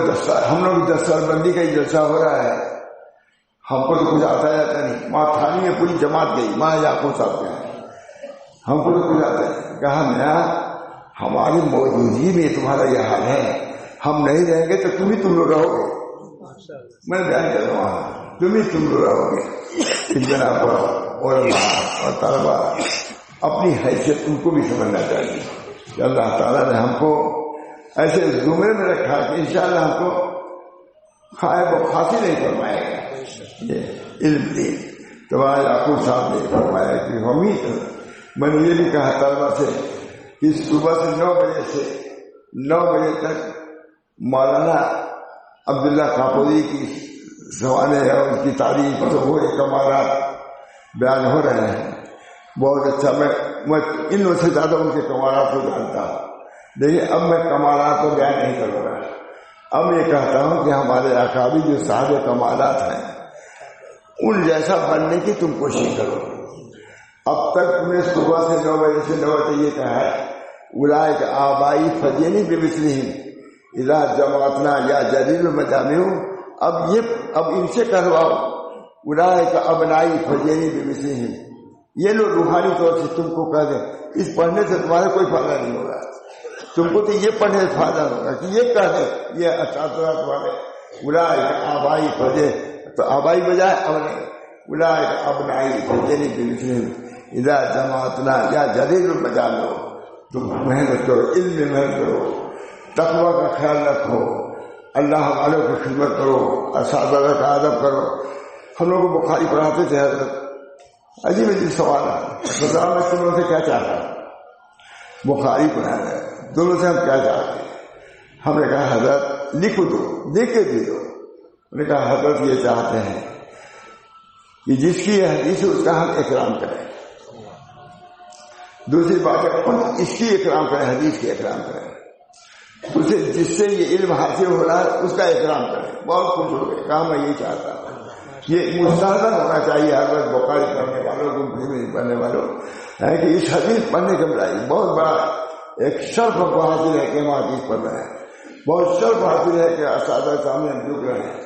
10 سال بندی کا ہی جلسہ ہو رہا ہے, ہم کو تو کچھ آتا جاتا نہیں. مولانا تھانوی میں پوری جماعت گئی, مولانا یعقوب صاحب کے ہیں, ہم کو تو کچھ آتا ہے. کہا میاں ہماری موجودگی میں تمہارا یہ حال ہے, ہم نہیں رہیں گے تو تم لوگ رہو گے. میں بیان کر رہا ہوں, تم لوگ رہو گے. اس بنا پر علماء اور طلبا اپنی حیثیت ان کو بھی سمجھنا چاہیے کہ اللہ تعالیٰ نے ہم کو ایسے زمرے میں رکھا کہ انشاءاللہ ہم کو خائب و خاصی نہیں فرمائے گا. یہ علم دین تمہارے یعقوب صاحب نے فرمایا کہ ہم ہی. میں نے یہ بھی کہا طلبا سے کہ صبح سے 9 بجے سے 9 بجے تک مولانا عبداللہ کاپوری کی سوانح اور ان کی تاریخ تو وہ کمالات بیان ہو رہے ہیں. بہت اچھا. میں ان سے زیادہ ان کے کمالات کو جانتا ہوں, لیکن اب میں کمالات کو بیان نہیں کروں گا. اب یہ کہتا ہوں کہ ہمارے اکابر جو صاحب کمالات ہیں ان جیسا بننے کی تم کوشش کرو. اب تک تم نے صبح سے 9 بجے سے 9 بجے یہ کہا ہے اولئک آبائی فجینی بمثلہم اذا جمعتنا یا جلیل المجامع. اب ان سے کرواؤ اولئک ابنائی فجینی بمثلہم. یہ لوگ روحانی طور سے تم کو کہہ دیں اس پڑھنے سے تمہارا کوئی فائدہ نہیں ہوگا. تم کو تو یہ پڑھنے سے فائدہ ہوگا کہ یہ کہہ دیں یہ اساتذہ تمہارے اولئک آبائی فجے، تو آبائی بجائے اولئک ابنائی فجنی بمثلہم اذا جماعتنا، یا جدید بجا لو، تم محنت کرو، علم میں محنت کرو، تقوی کا خیال رکھو، اللہ والوں کی خدمت کرو، اساتذہ کا ادب کرو۔ ہم لوگ کو بخاری پڑھاتے تھے حضرت، عجیب عجیب سوال بتا میں تم لوگوں سے کیا چاہتا ہوں، بخاری پڑھانا ہے تم لوگوں سے ہم کیا چاہتے ہیں؟ ہم نے کہا حضرت لکھ دو، لکھ کے دے دو۔ انہوں نے کہا حضرت یہ چاہتے ہیں کہ جس کی یہ حدیث ہے اس کا ہم اکرام کریں، دوسری بات ہے اس کی اکرام کریں، حدیث کی اکرام کریں، اسے جس سے یہ علم حاصل ہو رہا ہے اس کا اکرام کریں۔ بہت خوش ہو گئے، کہا میں یہی چاہتا ہوں۔ یہ مستحضر ہونا چاہیے ہر وقت بخاری پڑھنے والوں کو، مسلم پڑھنے والوں ہے کہ اس حدیث پڑھنے کے بجائے بہت بڑا ایک شرف کو حاصل ہے کہ ہم حدیث پڑھ رہے ہیں، بہت شرف حاصل ہے کہ اساتذہ سامنے ہم جھک رہے ہیں۔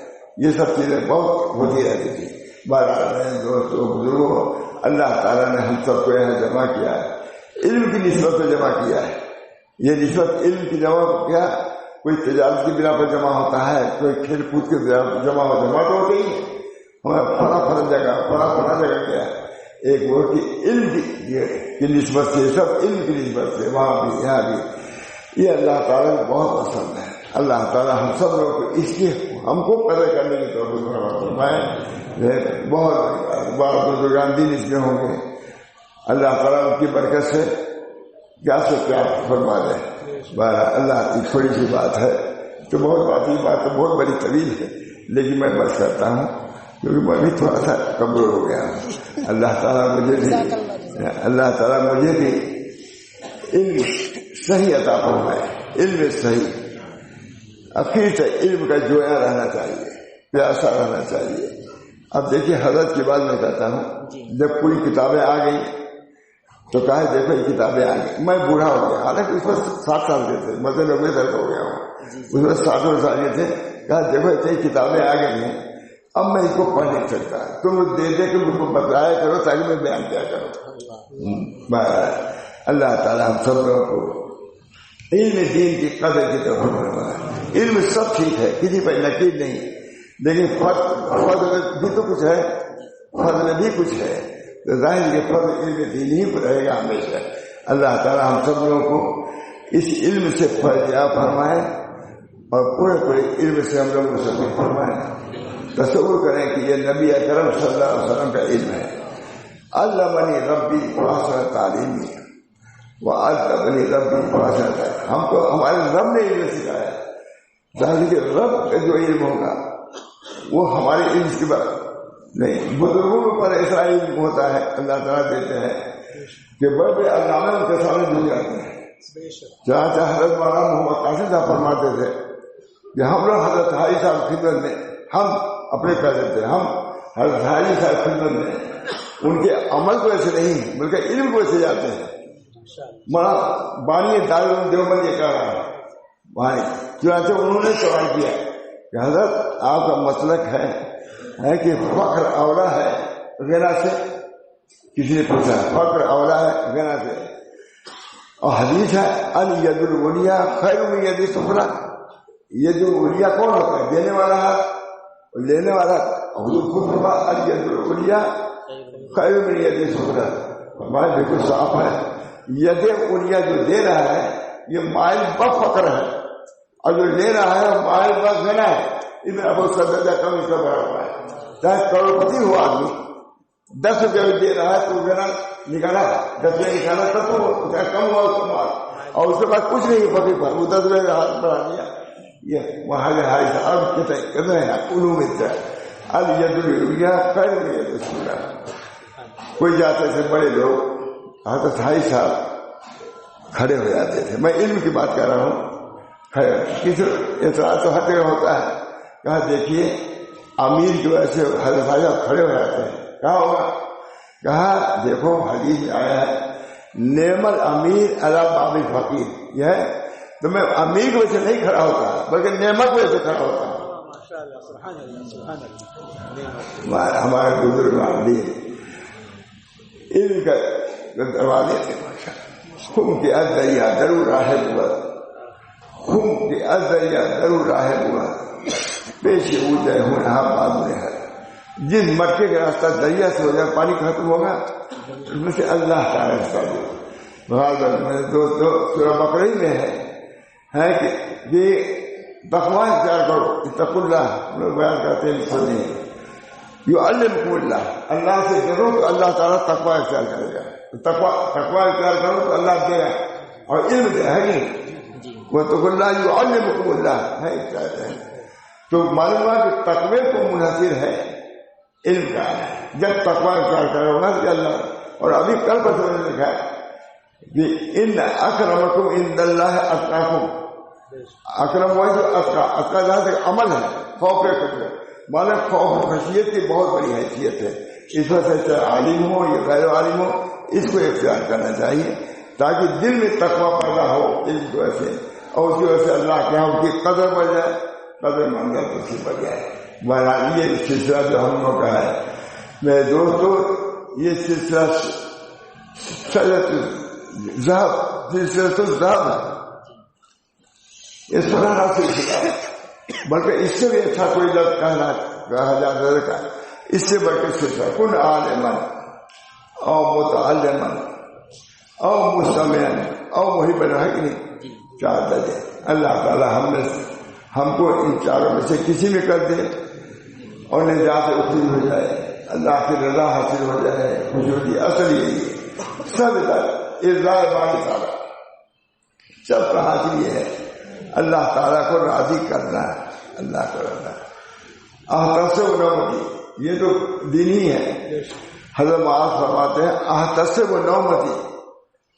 یہ سب چیزیں بہت ہوتی رہتی تھی۔ بہرحال دوستوں بزرگوں، اللہ تعالیٰ نے ہم سب کو یہاں جمع کیا ہے، علم کی نسبت پہ جمع کیا ہے۔ یہ نسبت علم کی جمع کیا، کوئی تجارت کی بنا پر جمع ہوتا ہے، کوئی کھیل کود کے بنا پر جمع تو ہوتی ہی ہے۔ ہمیں فرا جگہ کیا ہے، ایک وہ کہ علم کی نسبت سے، سب علم کی نسبت سے، وہاں بھی یہاں بھی، یہ اللہ تعالیٰ کو بہت پسند ہے۔ اللہ تعالیٰ ہم سب لوگ کو اس کی ہم کو قدر کرنے کی توفیق فرمائے۔ بہت بزرگان دین اس میں ہوں گے، اللہ تعالیٰ ان کی برکت سے کیا سے کیا فرما دے۔ اللہ کی تھوڑی سی بات ہے تو بہت بات تو بہت بڑی طویل ہے، لیکن میں بس کرتا ہوں کیونکہ میں بھی تھوڑا سا کمزور ہو گیا ہوں۔ اللہ تعالیٰ مجھے بھی علم صحیح عطا فرمائے، علم صحیح، اخیر سے علم کا جویا رہنا چاہیے، پیاسا رہنا چاہیے۔ اب دیکھیے حضرت کی بات میں کہتا ہوں، جب پوری کتابیں آ گئی تو کہا دیکھو یہ کتابیں آ گئی، میں بوڑھا ہو گیا، حالانکہ اس وقت 7 سال کے تھے، مطلب 90 سال ہو گیا ہوں، اس وقت 7 سال کے تھے۔ کہا دیکھو یہ کتابیں آ گئی ہیں، اب میں اس کو پڑھ نہیں سکتا، تم دے دے کے مجھ کو بتایا کرو تاکہ میں بیان کیا کروں۔ اللہ تعالیٰ ہم سب لوگوں کو علم دین کی قدر کی طرف بڑھائے۔ علم سب ٹھیک ہے، کسی پر نقید نہیں، لیکن فضل بھی تو کچھ ہے، فضل بھی کچھ ہے، تو ظاہر کے فضل علم دین ہی پر رہے گا ہمیشہ۔ اللہ تعالیٰ ہم سب لوگوں کو اس علم سے فیض فرمائے اور پورے علم سے ہم لوگوں کو سبق فرمائے۔ تصور کریں کہ یہ نبی اکرم صلی اللہ علیہ وسلم کا علم ہے۔ علمنی ربی فاحسن تعلیمی وعلمنی ربی فاحسن تعلیمی، ہم کو ہمارے رب نے علم سکھایا۔ ظاہر کہ رب کا جو علم ہوگا وہ ہمارے علم کی بات نہیں، بزرگوں پر ایسا علم ہوتا ہے اللہ تعالیٰ دیتے ہیں کہ بڑے علامہ ان کے سامنے جھک جاتے ہیں۔ چاہے حضرت مولانا محمد قاسم صاحب فرماتے تھے کہ ہم لوگ حضرت حاجی صاحب خدمت میں، ہم اپنے پیسے تھے، ہم حضرت حاجی صاحب خدمت میں ان کے عمل کو ایسے نہیں بلکہ علم کو ایسے جاتے ہیں۔ بانی دارالعلوم دیوبند یہ کہہ رہا ہے وہاں، چنانچہ انہوں نے سوال کیا کہ حضرت آپ کا مسلک ہے کہ فخر اولا ہے غنا سے؟ کسی نے پوچھا فخر اولا ہے غنا سے، اور حدیث ہے الید الولیا خیر من ید السفلی، ید الولیا کون ہوتا ہے؟ دینے والا ہے، لینے والا حضور خود فرما الید الولیا خیر من ید السفلی، ہمارے بالکل صاف ہے۔ ید الولیا جو دے رہا ہے یہ مائل ب فقر ہے، اور جو لے رہا ہے مائل ب غنا ہے۔ اس میں اب اس کا درجہ کم اس کا بڑا ہوا ہے، چاہے کروڑپتی ہوا آدمی 10 روپئے دے رہا ہے تو غنا نکالا، 10 روپئے نکالا تب تو چاہے کم ہوا اس کا مال، اور اس کے بعد کچھ نہیں فقیر پر، وہ 10 روپئے ہاتھ بڑھا دیا۔ یہ وہاں کے حاجی صاحب کہتے ہیں علوم الید الولیا خیر من ید السفلی۔ کوئی جاتے تھے بڑے لوگ، حضرت حاجی صاحب کھڑے ہو جاتے تھے، میں علم کی بات کر رہا ہوں، کسی اعتراض تو ہر جگہ ہوتا ہے۔ کہا دیکھیے امیر کی وجہ سے حضرت حاجی صاحب کھڑے ہو جاتے ہیں، کہا ہوگا؟ کہا دیکھو حدیث میں آیا ہے نعم الامیر علی باب الفقیر، یہ ہے تو میں امیر کی وجہ سے نہیں کھڑا ہوتا بلکہ نعمت کی وجہ سے کھڑا ہوتا ہوں۔ ہمارے بزرگ علم کا دروازے تھے، خم کے ازدریا ضرور راہب ہوا، خم کے ازدریا ضرور راہب ہوا، پیش اونچے ہونہا بعد میں ہے. جس مٹکے کا راستہ دریا سے ہو جائے پانی ختم ہوگا اس میں سے اللہ کا راستہ دو. میرے دوستو سورہ بقرہ میں ہے کہ تقوی اختیار کرو. اتقوا اللہ لوگ بیان کرتے ہیں سنیں یعلمکم اللہ. اللہ سے ڈرو تو اللہ تعالیٰ تقوی اختیار کرے گا. تقوی اختیار کرو تو اللہ دے گا اور علم دے ہے نہیں. واتقوا اللہ یعلمکم اللہ ہے. تو معلوم ہوا کہ تقوی کو منحصر ہے علم کا. جب تقوی اختیار کرو گا کہ اللہ. اور ابھی کل پر سمجھ لکھا ہے کہ ان اکرمکم عند اللہ اتقاکم. اکرم وہ جو اتقا جہاں تک عمل ہے خوف قدر مانا خوف خشیت کی بہت بڑی حیثیت ہے. اس وجہ سے چاہے عالم ہو یا غیر عالم ہو اس کو اختیار کرنا چاہیے تاکہ دل میں تقوی پیدا ہو اس وجہ سے. اور اسی وجہ سے اللہ کے یہاں ان کی قدر بڑھ جائے. قدر منگل تو سے بڑھ جائے. بہرحال یہ سلسلہ جو ہم لوگ کا ہے میرے دوستو یہ سلسلہ سلسلہ الذہب ہے. یہ سنانا سلسلہ ہے بلکہ اس سے بھی اچھا کوئی لفظ کہا جاتا ہے. اس سے بڑھ کے سلسلہ کن عالما او متعلما او مستمعا او محبا ہے کہ نہیں. چار درجے اللہ تعالی ہم کو ان چاروں میں سے کسی میں کر دے اور نجات اخروی ہو جائے. اللہ کی رضا حاصل ہو جائے. خوشی اصل یہی ہے. سب ارضاء باری تعالیٰ سب کا حاصل یہ ہے اللہ تعالیٰ کو راضی کرنا ہے. اللہ کو رضا احتسب نعمتی یہ تو دین ہی ہے. حضرت معاذ فرماتے ہیں احتسب نعمتی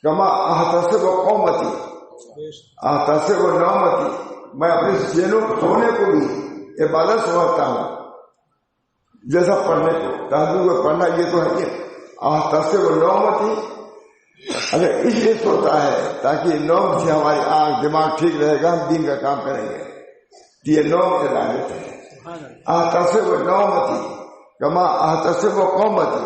کما احتسب قومتی. احتسب نعمتی میں اپنے سونے کو بھی عبادت سمجھتا ہوں جیسا پڑھنے کو. تہذیب کو پڑھنا یہ تو ہے احتسب نعمتی. اگر اس لیے سوتا ہے تاکہ نوم سے ہماری آنکھ دماغ ٹھیک رہے گا ہم دین کا کام کریں گے. یہ نوم سے لاگت ہے. احتسب نعمتی کما احتسب قومتی.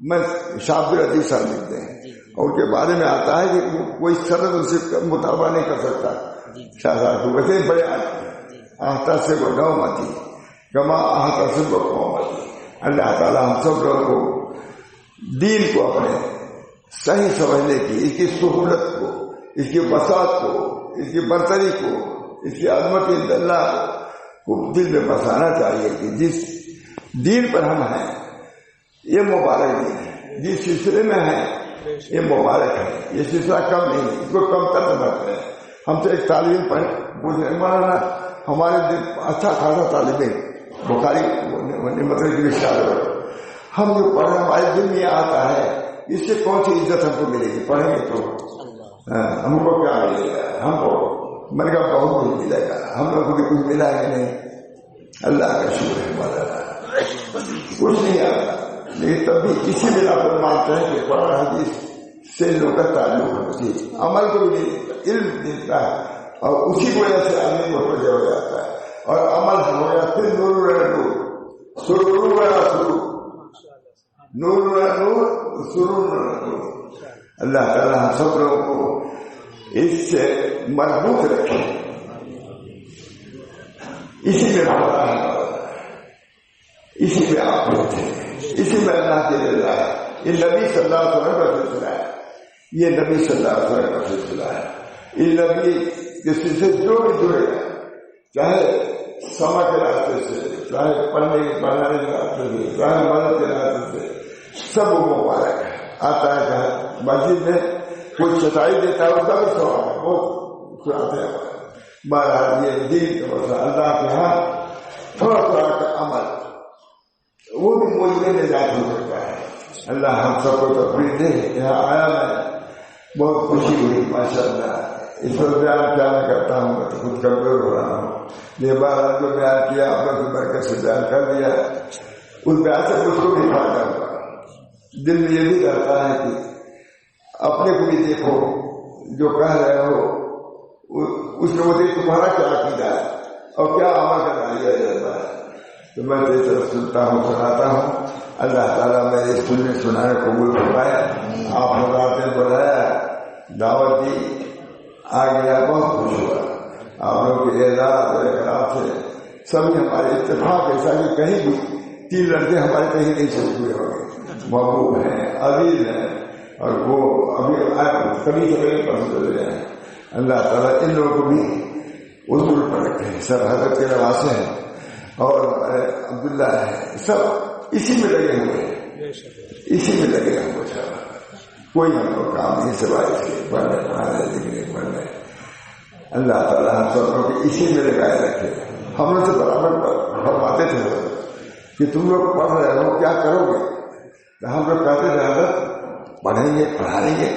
میں شابر حدیث لکھتے ہیں اور ان کے بارے میں آتا ہے کہ کوئی سند اس سے مطالبہ نہیں کر سکتا. شاہ صاحب کو ویسے بڑے احتسب نعمتی کما احتسب قومتی. اللہ تعالیٰ ہم سب لوگوں کو دین کو اپنے صحیح سمجھنے کی اس کی سہولت کو اس کی وسعت کو اس کی برتری کو اس کی عظمت اللہ کو دل میں بسانا چاہیے کہ جس دین پر ہم ہیں یہ مبارک دین ہے. جس سلسلے میں ہیں یہ مبارک ہے. یہ سلسلہ کم نہیں ہے. اس کو کم تر سمجھتے ہیں. ہم سے ایک طالب پوچھے مولانا ہمارے دل اچھا خاصا طالب ہے بخاری مطلب کی اشارہ ہم جو پڑھ رہے ہمارے دل میں آتا ہے اس سے کون سی عزت ہم کو ملے گی. پڑھیں گے تو ہم کو کیا ملے گا. ہم کو میں نے کہا بہت کچھ ملے گا. ہم لوگ کو بھی کچھ ملا ہے نہیں. اللہ کا شکر ہے ہمارا کچھ نہیں آتا لیکن تب بھی اسی بنا پر مانتے ہیں کہ قرآن حدیث سے لوگ کا تعلق ہوتی ہے. عمل کو بھی علم دیتا ہے اور اسی وجہ سے آدمی کو وجہ ہو جاتا ہے اور عمل ہو گیا پھر نور سرور نور سرور. اللہ تعالیٰ ہم سب لوگوں کو اس سے مربوط رکھے. اسی میں اسی میں آپ ہوتے ہیں. اسی میں اللہ کی رضا ہے. یہ نبی صلی اللہ علیہ وسلم کا سلسلہ ہے. یہ نبی صلی اللہ علیہ وسلم کا سلسلہ ہے. یہ نبی کے سلسلے جو بھی جڑے گا چاہے سما کے راستے سے چاہے پڑھانے کے راستے سے چاہے مدد کے راستے سے سب مبارک ہے. آتا ہے کہ مسجد میں کوئی چٹائی دیتا ہے اس کا بھی سوال ہے بہت کھلاتے ہیں. بہرحال یہ دین کا مسئلہ اللہ کے ہاں تھوڑا تھوڑا کا عمل وہ بھی مجھے نجات ہو سکتا ہے. اللہ ہم سب کو تفریح دے. یہاں آیا میں بہت خوشی ہوئی ماشاء اللہ. اس پر بیان کیا میں کرتا ہوں میں تو خود کمزور ہو رہا ہوں. یہ بار جو بیان کیا آپ نے برکت سے بیان کر دیا اس بیان سے مجھ کو بھی فائدہ ہوا. دل میں یہ بھی رہتا ہے کہ اپنے کو بھی دیکھو جو کہہ رہے ہو اس میں مجھے تمہارا کیا عقیدہ ہے اور کیا عمل کرنا لیا جاتا ہے. تو میں اس طرف سنتا ہوں سناتا ہوں. اللہ تعالیٰ میرے سننے سنانے قبول فرمائے. آپ حضرات نے بلایا دعوت دی آ گیا بہت خوش ہوا. آپ لوگوں کے اعزاز اور اکرام سے سبھی ہمارے اتفاق ایسا کہ کہیں بھی 3 لڑکے ہمارے کہیں نہیں چھوٹ ہوئے ہوں گے، محبوب ہیں، عزیز ہیں، اور وہ ابھی کبھی سے پسند چلے جائیں. اللہ تعالیٰ ان لوگوں کو بھی حضور پر رکھے. سر حضرت کے نواسے ہیں اور عبداللہ ہے، سب اسی میں لگے ہوئے ہیں، اسی میں لگے ہوئے. کوئی ہم لوگ کام نہیں سوائے اس کے پڑھنے پڑھانے لکھنے پڑھنے. اللہ تعالیٰ ہم سب لوگ اسی میں لگائے رکھے. ہم لوگ سے برابر فرماتے تھے کہ تم لوگ پڑھ رہے ہو کیا کرو گے؟ تو ہم لوگ کہتے تھے حضرت پڑھیں گے پڑھائیں گے.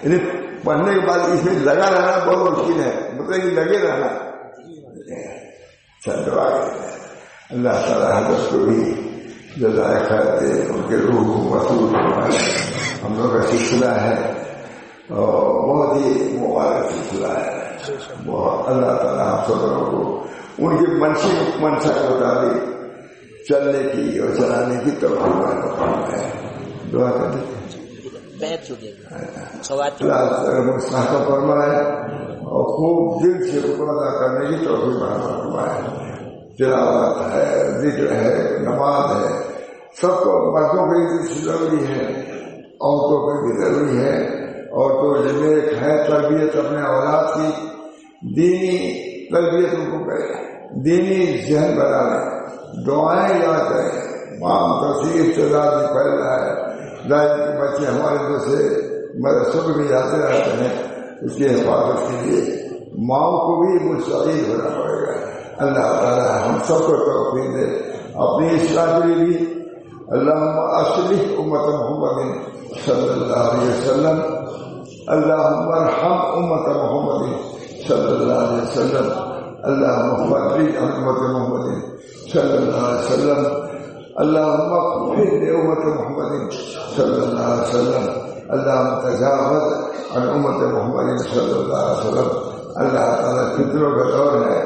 یعنی پڑھنے کے بعد اس میں لگا رہنا بہت مشکل ہے، مطلب کہ لگے رہنا. چل اللہ تعالیٰ حضرت کو بھی جزائے خیر دے، ان کے روح کو وصول فرمائے. ہم لوگ کا سلسلہ ہے اور بہت ہی مبارک سلسلہ ہے. بہت اللہ تعالیٰ ہم سب لوگوں کو ان کی منشا کے مطابق چلنے کی اور چلانے کی توفیق ہے. دعا کرتے فرمائے اور خوب دل سے اوپر ادا کرنے کی توفیق فرمائے. تلاوت ہے، ذکر ہے، نماز ہے، سب کو مردوں کے لیے ضروری ہے، عورتوں کے بھی ضروری ہے. عورتوں نیک ہے تربیت اپنے اولاد کی، دینی تربیت ان کو کرے، دینی ذہن بنا لیں، دعائیں یاد کریں. مام تصویر تعداد میں پھیل رہا ہے، ظاہر کے بچے ہمارے دوسرے مدرسوں میں جاتے رہتے ہیں. اس کی حفاظت کے لیے ماؤں کو بھی مستعد ہونا پڑے گا. اللہ تعالیٰ ہم سب کو توفیق دے اپنی اصلاح کے لیے بھی. اللہم اصلح امت محمد صلی اللہ علیہ وسلم. اللہم ارحم امت محمد صلی اللہ علیہ وسلم. اللہم فرج عن امت محمد صلی اللہ علیہ وسلم. اللہم اغفر لامت محمد صلی اللہ علیہ وسلم. اللہم تجاوز عن امت محمد صلی اللہ علیہ وسلم. اللہ تعالیٰ فطروں کا دور ہے،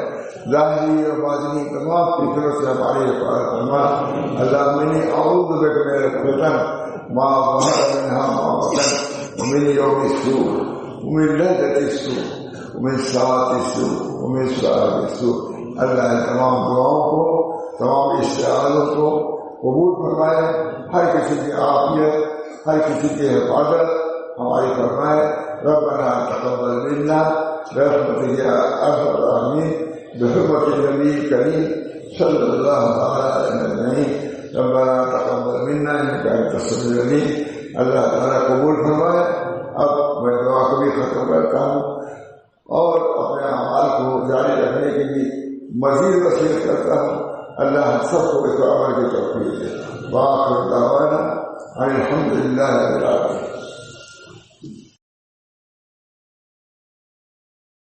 ظاہری اور باطنی تمام فطروں سے ہماری حفاظت فرما. اللہ منی اعوذ بک من الفتن ما ظہر منہا ما بطن ومن یوم السوء ومن لذت السوء ومن ساعت السوء ومن ساعت السوء. اللہ تمام دعاؤں کو، تمام استعاذوں کو قبول فرمائے. ہر کسی کی عافیت، ہر کسی کی حفاظت ہماری فرمائے. ربنا تقبل منا برحمتک یا ارحم الراحمین بحرمت النبی کریم صلی اللہ علیہ وسلم. ربنا تقبل منا انک انت السمیع العلیم. اللہ تعالیٰ قبول فرمائے. اب میں دعا کو بھی ختم کرتا ہوں اور اپنے اعمال کو جاری رکھنے کے لیے مزید وصیت کرتا ہوں. اللہ ہم سب کو اس عمل کی توفیق دے. وآخر دعوانا الحمد للہ رب العالمین.